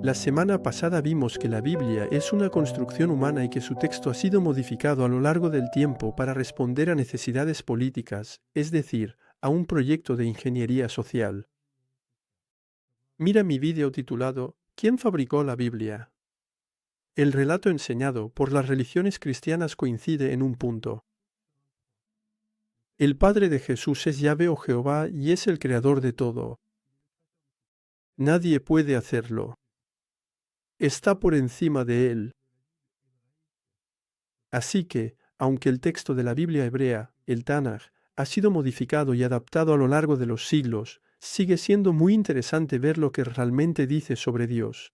La semana pasada vimos que la Biblia es una construcción humana y que su texto ha sido modificado a lo largo del tiempo para responder a necesidades políticas, es decir, a un proyecto de ingeniería social. Mira mi vídeo titulado ¿Quién fabricó la Biblia? El relato enseñado por las religiones cristianas coincide en un punto. El Padre de Jesús es Yahvé o Jehová y es el creador de todo. Nadie puede hacerlo. Está por encima de él. Así que, aunque el texto de la Biblia hebrea, el Tanaj, ha sido modificado y adaptado a lo largo de los siglos, sigue siendo muy interesante ver lo que realmente dice sobre Dios.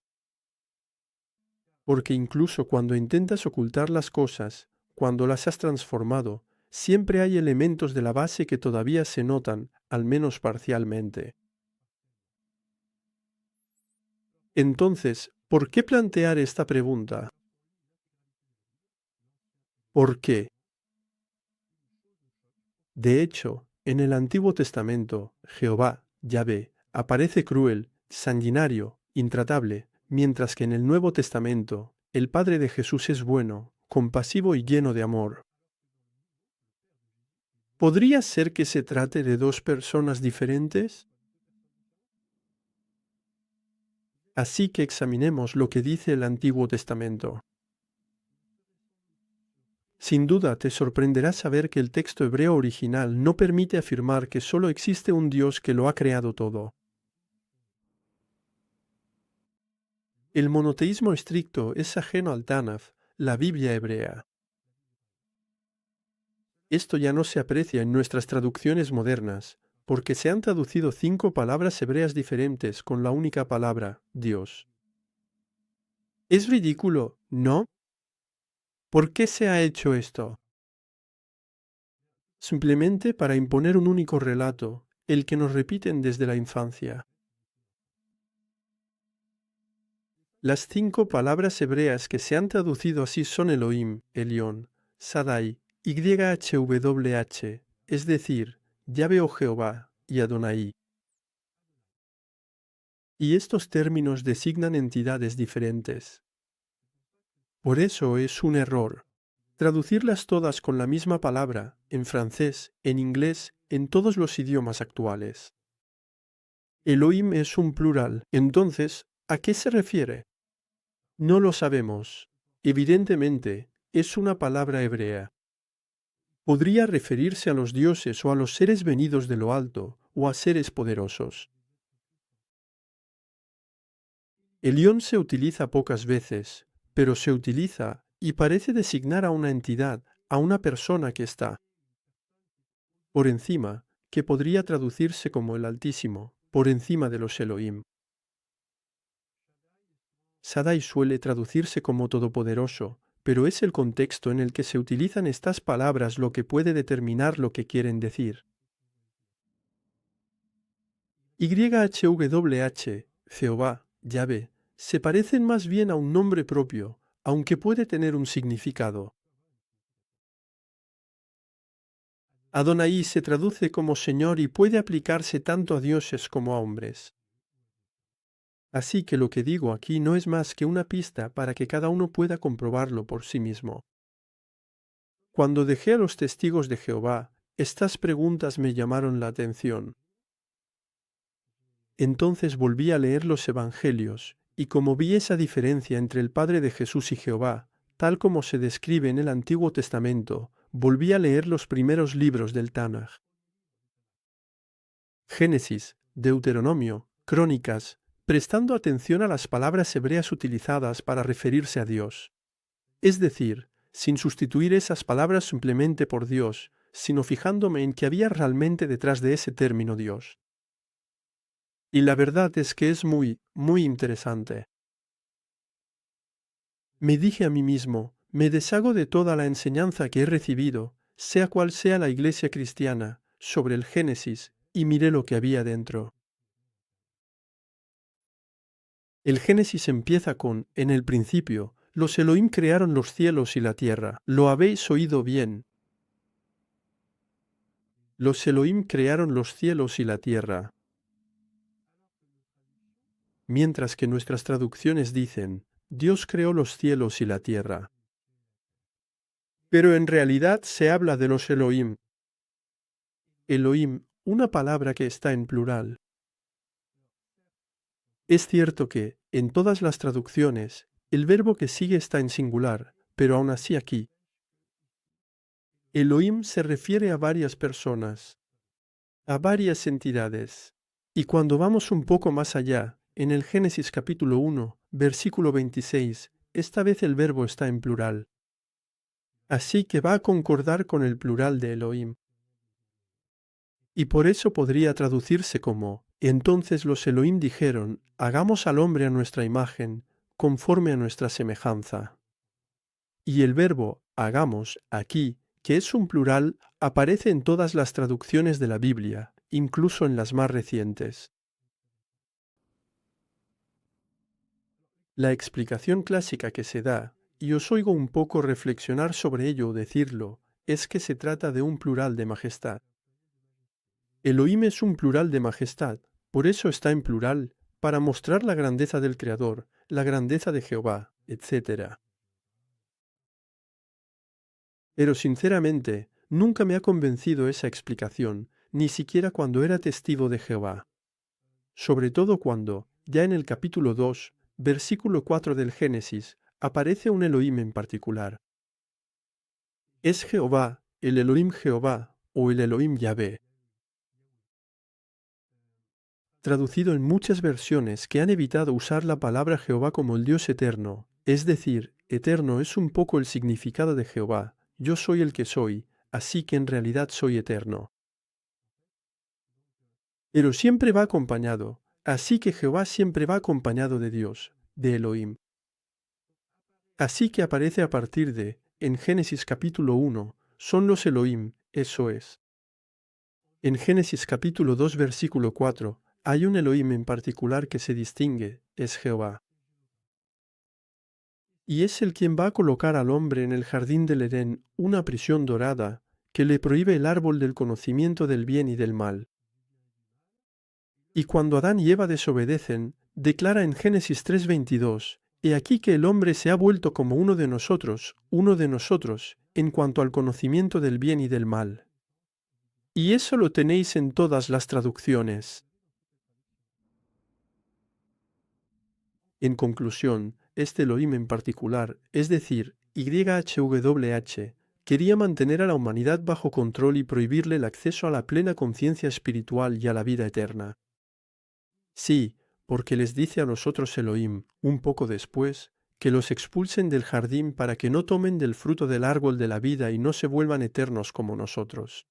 Porque incluso cuando intentas ocultar las cosas, cuando las has transformado, siempre hay elementos de la base que todavía se notan, al menos parcialmente. Entonces, ¿por qué plantear esta pregunta? ¿Por qué? De hecho, en el Antiguo Testamento, Jehová, Yahvé, aparece cruel, sanguinario, intratable, mientras que en el Nuevo Testamento, el Padre de Jesús es bueno, compasivo y lleno de amor. ¿Podría ser que se trate de dos personas diferentes? Así que examinemos lo que dice el Antiguo Testamento. Sin duda te sorprenderá saber que el texto hebreo original no permite afirmar que solo existe un Dios que lo ha creado todo. El monoteísmo estricto es ajeno al Tanaj, la Biblia hebrea. Esto ya no se aprecia en nuestras traducciones modernas, porque se han traducido 5 palabras hebreas diferentes con la única palabra, Dios. Es ridículo, ¿no? ¿Por qué se ha hecho esto? Simplemente para imponer un único relato, el que nos repiten desde la infancia. Las 5 palabras hebreas que se han traducido así son Elohim, Elión, Sadai, YHWH, es decir, Yahvé o Jehová y Adonai. Y estos términos designan entidades diferentes. Por eso es un error. Traducirlas todas con la misma palabra, en francés, en inglés, en todos los idiomas actuales. Elohim es un plural, entonces, ¿a qué se refiere? No lo sabemos. Evidentemente, es una palabra hebrea. Podría referirse a los dioses o a los seres venidos de lo alto, o a seres poderosos. Elión se utiliza pocas veces, pero se utiliza y parece designar a una entidad, a una persona que está por encima, que podría traducirse como el Altísimo, por encima de los Elohim. Sadai suele traducirse como todopoderoso, pero es el contexto en el que se utilizan estas palabras lo que puede determinar lo que quieren decir. YHWH, Jehová, Yahvé, se parecen más bien a un nombre propio, aunque puede tener un significado. Adonai se traduce como Señor y puede aplicarse tanto a dioses como a hombres. Así que lo que digo aquí no es más que una pista para que cada uno pueda comprobarlo por sí mismo. Cuando dejé a los testigos de Jehová, estas preguntas me llamaron la atención. Entonces volví a leer los Evangelios, y como vi esa diferencia entre el Padre de Jesús y Jehová, tal como se describe en el Antiguo Testamento, volví a leer los primeros libros del Tanaj. Génesis, Deuteronomio, Crónicas, prestando atención a las palabras hebreas utilizadas para referirse a Dios. Es decir, sin sustituir esas palabras simplemente por Dios, sino fijándome en qué había realmente detrás de ese término Dios. Y la verdad es que es muy, muy interesante. Me dije a mí mismo, me deshago de toda la enseñanza que he recibido, sea cual sea la iglesia cristiana, sobre el Génesis, y miré lo que había dentro. El Génesis empieza con, en el principio, los Elohim crearon los cielos y la tierra. Lo habéis oído bien. Los Elohim crearon los cielos y la tierra. mientras que nuestras traducciones dicen, Dios creó los cielos y la tierra. Pero en realidad se habla de los Elohim. Elohim, una palabra que está en plural. Es cierto que, en todas las traducciones, el verbo que sigue está en singular, pero aún así aquí. Elohim se refiere a varias personas, a varias entidades. Y cuando vamos un poco más allá, en el Génesis capítulo 1, versículo 26, esta vez el verbo está en plural. Así que va a concordar con el plural de Elohim. Y por eso podría traducirse como, entonces los Elohim dijeron, hagamos al hombre a nuestra imagen, conforme a nuestra semejanza. Y el verbo hagamos aquí, que es un plural, aparece en todas las traducciones de la Biblia, incluso en las más recientes. La explicación clásica que se da, y os oigo un poco reflexionar sobre ello o decirlo, es que se trata de un plural de majestad. Elohim es un plural de majestad, por eso está en plural, para mostrar la grandeza del Creador, la grandeza de Jehová, etc. Pero sinceramente, nunca me ha convencido esa explicación, ni siquiera cuando era testigo de Jehová. Sobre todo cuando, ya en el capítulo 2, versículo 4 del Génesis, aparece un Elohim en particular. Es Jehová, el Elohim Jehová, o el Elohim Yahvé. Traducido en muchas versiones que han evitado usar la palabra Jehová como el Dios eterno, es decir, eterno es un poco el significado de Jehová, yo soy el que soy, así que en realidad soy eterno. Pero siempre va acompañado, así que Jehová siempre va acompañado de Dios, de Elohim. Así que aparece a partir de, en Génesis capítulo 1, son los Elohim, eso es. En Génesis capítulo 2 versículo 4, hay un Elohim en particular que se distingue, es Jehová. Y es el quien va a colocar al hombre en el jardín del Edén una prisión dorada que le prohíbe el árbol del conocimiento del bien y del mal. Y cuando Adán y Eva desobedecen, declara en Génesis 3:22, He aquí que el hombre se ha vuelto como uno de nosotros, en cuanto al conocimiento del bien y del mal. Y eso lo tenéis en todas las traducciones. En conclusión, este Elohim en particular, es decir, YHWH, quería mantener a la humanidad bajo control y prohibirle el acceso a la plena conciencia espiritual y a la vida eterna. Sí, porque les dice a los otros Elohim, un poco después, que los expulsen del jardín para que no tomen del fruto del árbol de la vida y no se vuelvan eternos como nosotros.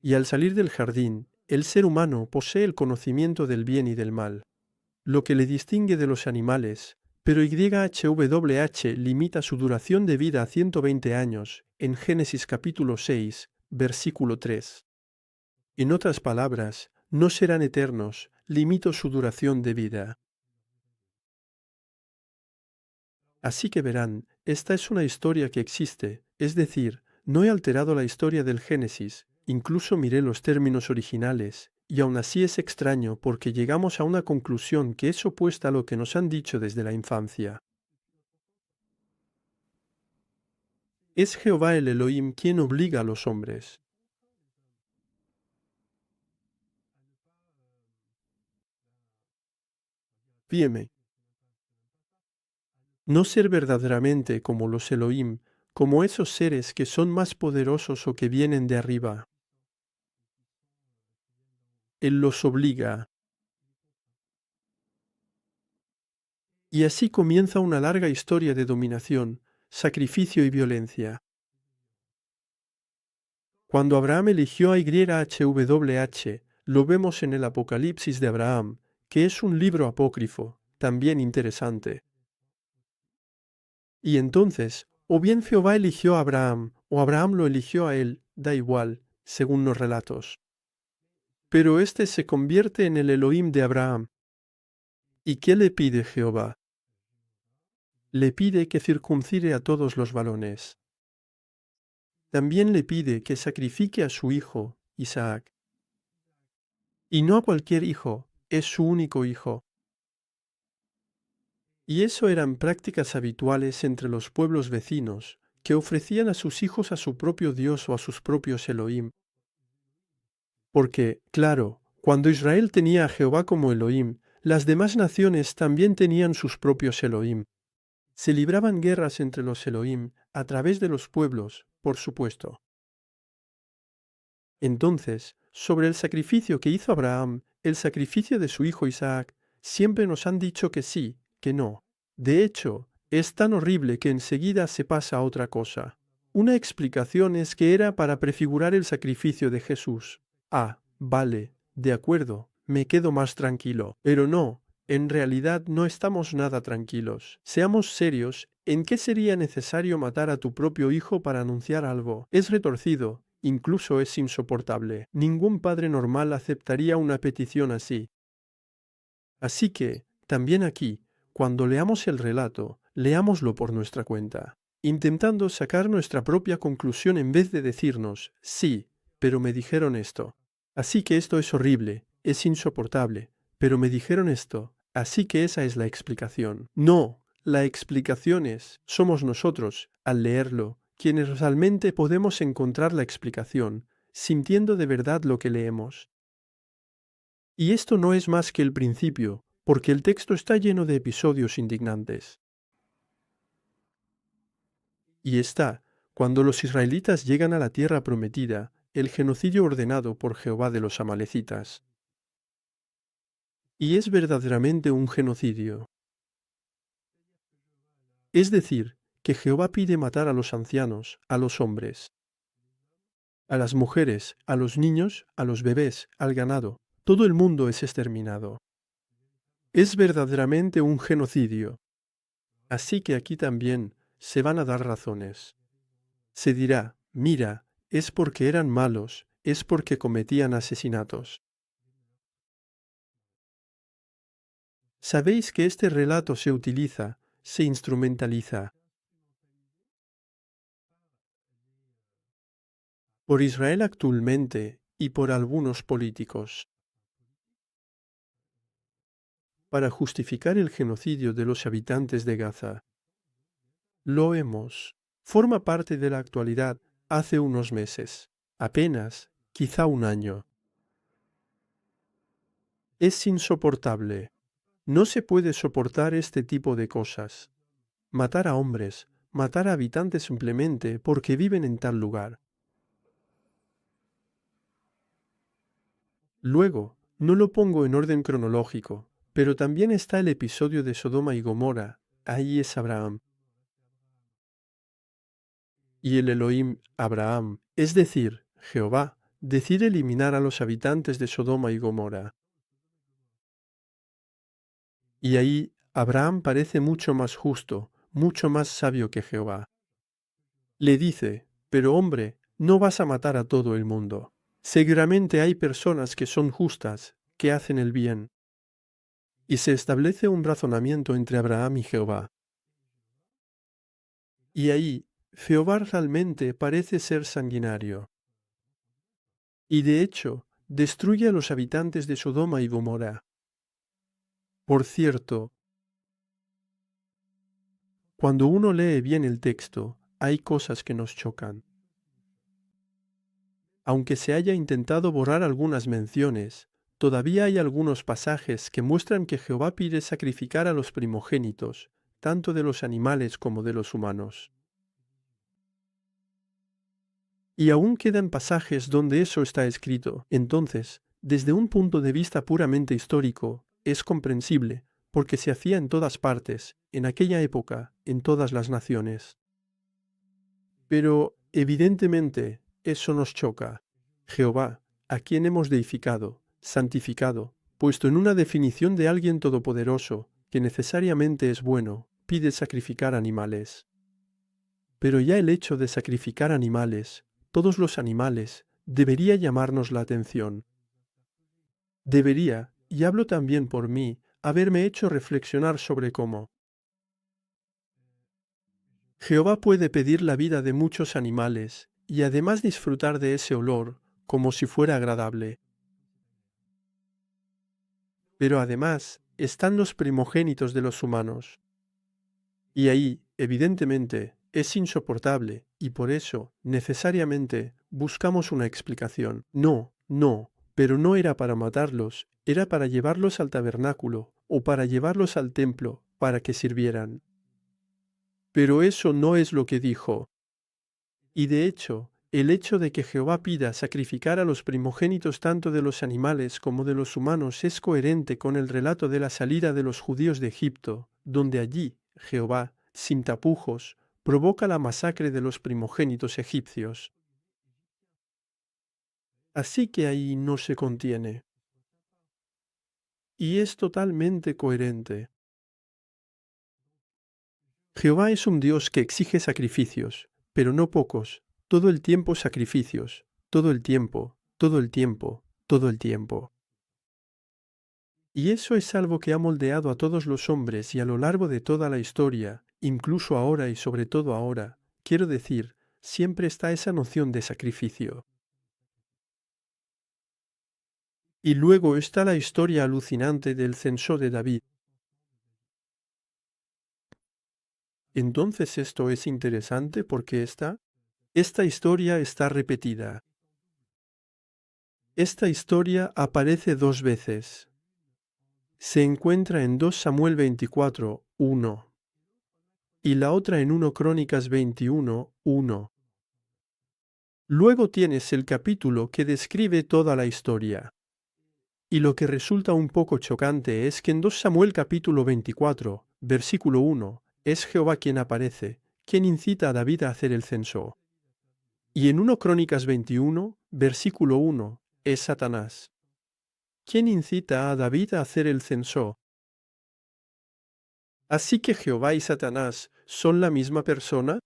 Y al salir del jardín, el ser humano posee el conocimiento del bien y del mal, lo que le distingue de los animales, pero YHWH limita su duración de vida a 120 años, en Génesis capítulo 6, versículo 3. En otras palabras, no serán eternos, limito su duración de vida. Así que verán, esta es una historia que existe, es decir, no he alterado la historia del Génesis, incluso miré los términos originales, y aún así es extraño porque llegamos a una conclusión que es opuesta a lo que nos han dicho desde la infancia. Es Jehová el Elohim quien obliga a los hombres. Fíjeme, no ser verdaderamente como los Elohim, como esos seres que son más poderosos o que vienen de arriba. Él los obliga. Y así comienza una larga historia de dominación, sacrificio y violencia. Cuando Abraham eligió a YHWH, lo vemos en el Apocalipsis de Abraham, que es un libro apócrifo, también interesante. Y entonces, o bien Jehová eligió a Abraham, o Abraham lo eligió a él, da igual, según los relatos. Pero éste se convierte en el Elohim de Abraham. ¿Y qué le pide Jehová? Le pide que circuncide a todos los varones. También le pide que sacrifique a su hijo, Isaac. Y no a cualquier hijo, es su único hijo. Y eso eran prácticas habituales entre los pueblos vecinos, que ofrecían a sus hijos a su propio Dios o a sus propios Elohim. Porque, claro, cuando Israel tenía a Jehová como Elohim, las demás naciones también tenían sus propios Elohim. Se libraban guerras entre los Elohim a través de los pueblos, por supuesto. Entonces, sobre el sacrificio que hizo Abraham, el sacrificio de su hijo Isaac, siempre nos han dicho que sí, que no. De hecho, es tan horrible que enseguida se pasa a otra cosa. Una explicación es que era para prefigurar el sacrificio de Jesús. Ah, vale, de acuerdo, me quedo más tranquilo. Pero no, en realidad no estamos nada tranquilos. Seamos serios, ¿en qué sería necesario matar a tu propio hijo para anunciar algo? Es retorcido, incluso es insoportable. Ningún padre normal aceptaría una petición así. Así que, también aquí, cuando leamos el relato, leámoslo por nuestra cuenta, intentando sacar nuestra propia conclusión en vez de decirnos, sí, pero me dijeron esto. Así que esto es horrible, es insoportable, pero me dijeron esto, así que esa es la explicación. No, la explicación somos nosotros, al leerlo, quienes realmente podemos encontrar la explicación, sintiendo de verdad lo que leemos. Y esto no es más que el principio, porque el texto está lleno de episodios indignantes. Y está, cuando los israelitas llegan a la tierra prometida, el genocidio ordenado por Jehová de los amalecitas. Y es verdaderamente un genocidio. Es decir, que Jehová pide matar a los ancianos, a los hombres, a las mujeres, a los niños, a los bebés, al ganado. Todo el mundo es exterminado. Es verdaderamente un genocidio. Así que aquí también se van a dar razones. Se dirá, mira, es porque eran malos, es porque cometían asesinatos. Sabéis que este relato se utiliza, se instrumentaliza por Israel actualmente y por algunos políticos para justificar el genocidio de los habitantes de Gaza. Lo hemos. Forma parte de la actualidad hace unos meses, apenas, quizá un año. Es insoportable. No se puede soportar este tipo de cosas. Matar a hombres, matar a habitantes simplemente porque viven en tal lugar. Luego, no lo pongo en orden cronológico, pero también está el episodio de Sodoma y Gomorra. Ahí es Abraham. Y el Elohim Abraham, es decir, Jehová, decide eliminar a los habitantes de Sodoma y Gomorra. Y ahí Abraham parece mucho más justo, mucho más sabio que Jehová. Le dice, pero hombre, no vas a matar a todo el mundo. Seguramente hay personas que son justas, que hacen el bien. Y se establece un razonamiento entre Abraham y Jehová. Y ahí, Jehová realmente parece ser sanguinario. Y de hecho, destruye a los habitantes de Sodoma y Gomorra. Por cierto, cuando uno lee bien el texto, hay cosas que nos chocan. Aunque se haya intentado borrar algunas menciones, todavía hay algunos pasajes que muestran que Jehová pide sacrificar a los primogénitos, tanto de los animales como de los humanos. Y aún quedan pasajes donde eso está escrito. Entonces, desde un punto de vista puramente histórico, es comprensible, porque se hacía en todas partes, en aquella época, en todas las naciones. Pero, evidentemente, eso nos choca. Jehová, a quien hemos deificado, santificado, puesto en una definición de alguien todopoderoso, que necesariamente es bueno, pide sacrificar animales. Pero ya el hecho de sacrificar animales, todos los animales, debería llamarnos la atención. Debería, y hablo también por mí, haberme hecho reflexionar sobre cómo Jehová puede pedir la vida de muchos animales y además disfrutar de ese olor como si fuera agradable. Pero además están los primogénitos de los humanos. Y ahí, evidentemente, es insoportable, y por eso, necesariamente, buscamos una explicación. No, no, pero no era para matarlos, era para llevarlos al tabernáculo, o para llevarlos al templo, para que sirvieran. Pero eso no es lo que dijo. Y de hecho, el hecho de que Jehová pida sacrificar a los primogénitos tanto de los animales como de los humanos es coherente con el relato de la salida de los judíos de Egipto, donde allí Jehová, sin tapujos, provoca la masacre de los primogénitos egipcios. Así que ahí no se contiene. Y es totalmente coherente. Jehová es un Dios que exige sacrificios, pero no pocos, todo el tiempo sacrificios, todo el tiempo, todo el tiempo, todo el tiempo. Y eso es algo que ha moldeado a todos los hombres y a lo largo de toda la historia, incluso ahora y sobre todo ahora, quiero decir, siempre está esa noción de sacrificio. Y luego está la historia alucinante del censo de David. Entonces esto es interesante porque esta historia está repetida. Esta historia aparece 2 veces. Se encuentra en 2 Samuel 24, 1. Y la otra en 1 Crónicas 21, 1. Luego tienes el capítulo que describe toda la historia. Y lo que resulta un poco chocante es que en 2 Samuel capítulo 24, versículo 1, es Jehová quien aparece, quien incita a David a hacer el censo. Y en 1 Crónicas 21, versículo 1, es Satanás. ¿Quién incita a David a hacer el censo? ¿Así que Jehová y Satanás son la misma persona?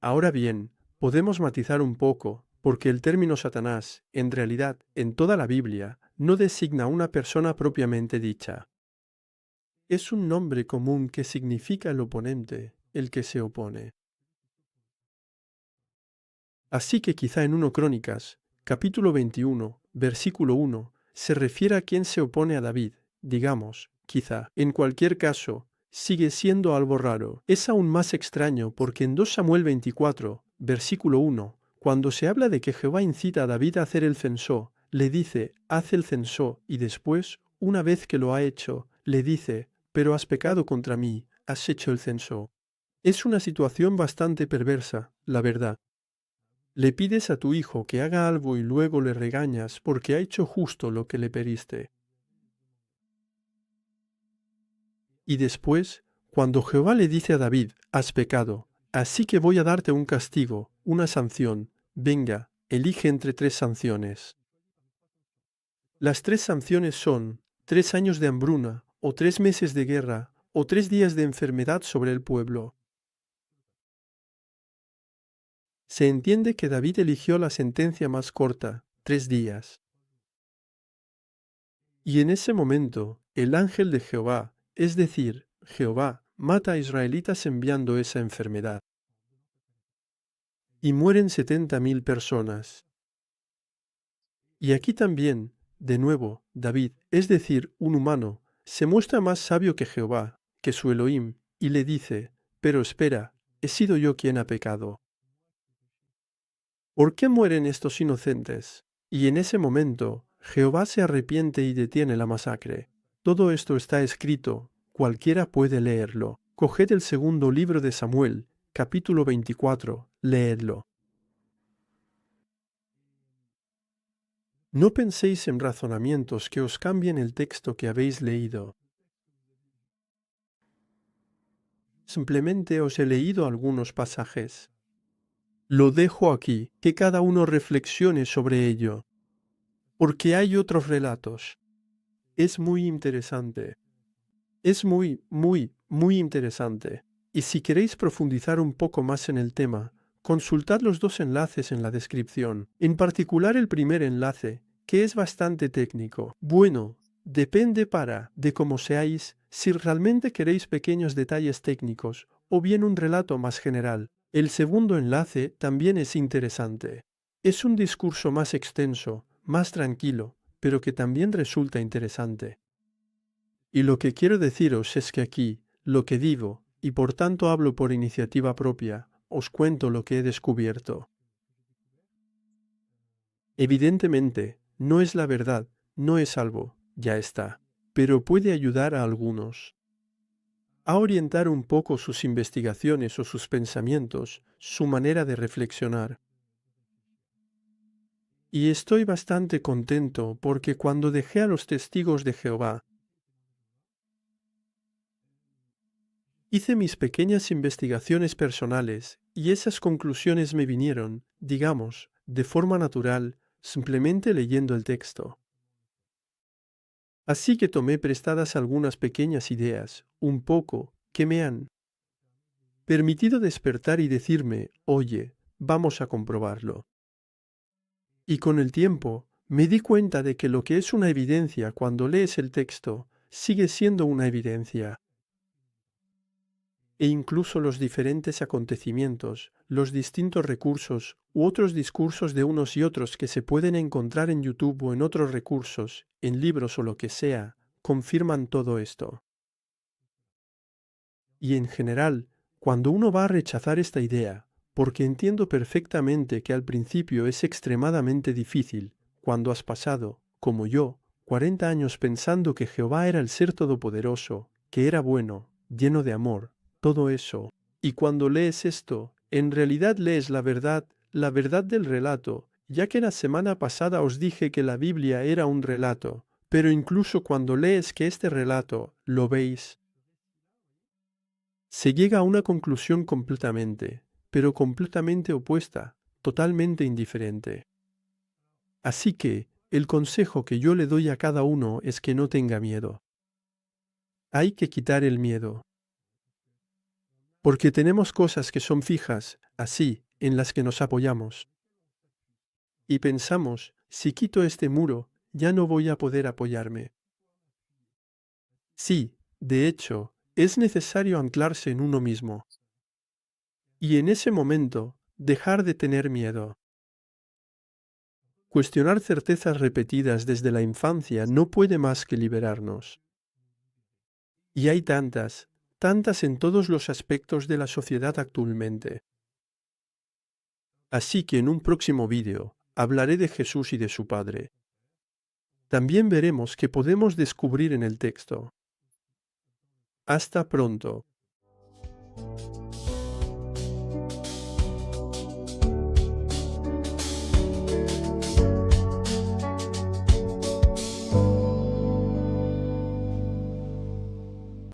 Ahora bien, podemos matizar un poco, porque el término Satanás, en realidad, en toda la Biblia, no designa una persona propiamente dicha. Es un nombre común que significa el oponente, el que se opone. Así que quizá en 1 Crónicas, capítulo 21, versículo 1, se refiere a quien se opone a David, digamos, quizá. En cualquier caso, sigue siendo algo raro. Es aún más extraño porque en 2 Samuel 24, versículo 1, cuando se habla de que Jehová incita a David a hacer el censo, le dice, haz el censo, y después, una vez que lo ha hecho, le dice, pero has pecado contra mí, has hecho el censo. Es una situación bastante perversa, la verdad. Le pides a tu hijo que haga algo y luego le regañas porque ha hecho justo lo que le pediste. Y después, cuando Jehová le dice a David, has pecado, así que voy a darte un castigo, una sanción, venga, elige entre 3 sanciones. Las 3 sanciones son 3 años de hambruna, o 3 meses de guerra, o 3 días de enfermedad sobre el pueblo. Se entiende que David eligió la sentencia más corta, 3 días. Y en ese momento, el ángel de Jehová, es decir, Jehová, mata a israelitas enviando esa enfermedad. Y mueren 70.000 personas. Y aquí también, de nuevo, David, es decir, un humano, se muestra más sabio que Jehová, que su Elohim, y le dice, pero espera, he sido yo quien ha pecado. ¿Por qué mueren estos inocentes? Y en ese momento, Jehová se arrepiente y detiene la masacre. Todo esto está escrito, cualquiera puede leerlo. Coged el segundo libro de Samuel, capítulo 24, leedlo. No penséis en razonamientos que os cambien el texto que habéis leído. Simplemente os he leído algunos pasajes. Lo dejo aquí, que cada uno reflexione sobre ello, porque hay otros relatos. Es muy interesante. Es muy interesante. Y si queréis profundizar un poco más en el tema, consultad los 2 enlaces en la descripción, en particular el primer enlace, que es bastante técnico. Bueno, depende de cómo seáis, si realmente queréis pequeños detalles técnicos o bien un relato más general. El segundo enlace también es interesante. Es un discurso más extenso, más tranquilo, pero que también resulta interesante. Y lo que quiero deciros es que aquí, lo que digo, y por tanto hablo por iniciativa propia, os cuento lo que he descubierto. Evidentemente, no es la verdad, no es algo, ya está, pero puede ayudar a algunos a orientar un poco sus investigaciones o sus pensamientos, su manera de reflexionar. Y estoy bastante contento porque cuando dejé a los testigos de Jehová, hice mis pequeñas investigaciones personales y esas conclusiones me vinieron, digamos, de forma natural, simplemente leyendo el texto. Así que tomé prestadas algunas pequeñas ideas, un poco, que me han permitido despertar y decirme, oye, vamos a comprobarlo. Y con el tiempo, me di cuenta de que lo que es una evidencia cuando lees el texto, sigue siendo una evidencia. E incluso los diferentes acontecimientos, los distintos recursos u otros discursos de unos y otros que se pueden encontrar en YouTube o en otros recursos, en libros o lo que sea, confirman todo esto. Y en general, cuando uno va a rechazar esta idea, porque entiendo perfectamente que al principio es extremadamente difícil, cuando has pasado, como yo, 40 años pensando que Jehová era el ser todopoderoso, que era bueno, lleno de amor, todo eso, y cuando lees esto, en realidad lees la verdad del relato, ya que la semana pasada os dije que la Biblia era un relato, pero incluso cuando lees que este relato, lo veis, se llega a una conclusión completamente, pero completamente opuesta, totalmente indiferente. Así que, el consejo que yo le doy a cada uno es que no tenga miedo. Hay que quitar el miedo. Porque tenemos cosas que son fijas, así, en las que nos apoyamos. Y pensamos, si quito este muro, ya no voy a poder apoyarme. Sí, de hecho, es necesario anclarse en uno mismo. Y en ese momento, dejar de tener miedo. Cuestionar certezas repetidas desde la infancia no puede más que liberarnos. Y hay tantas, tantas en todos los aspectos de la sociedad actualmente. Así que en un próximo vídeo hablaré de Jesús y de su Padre. También veremos qué podemos descubrir en el texto. Hasta pronto.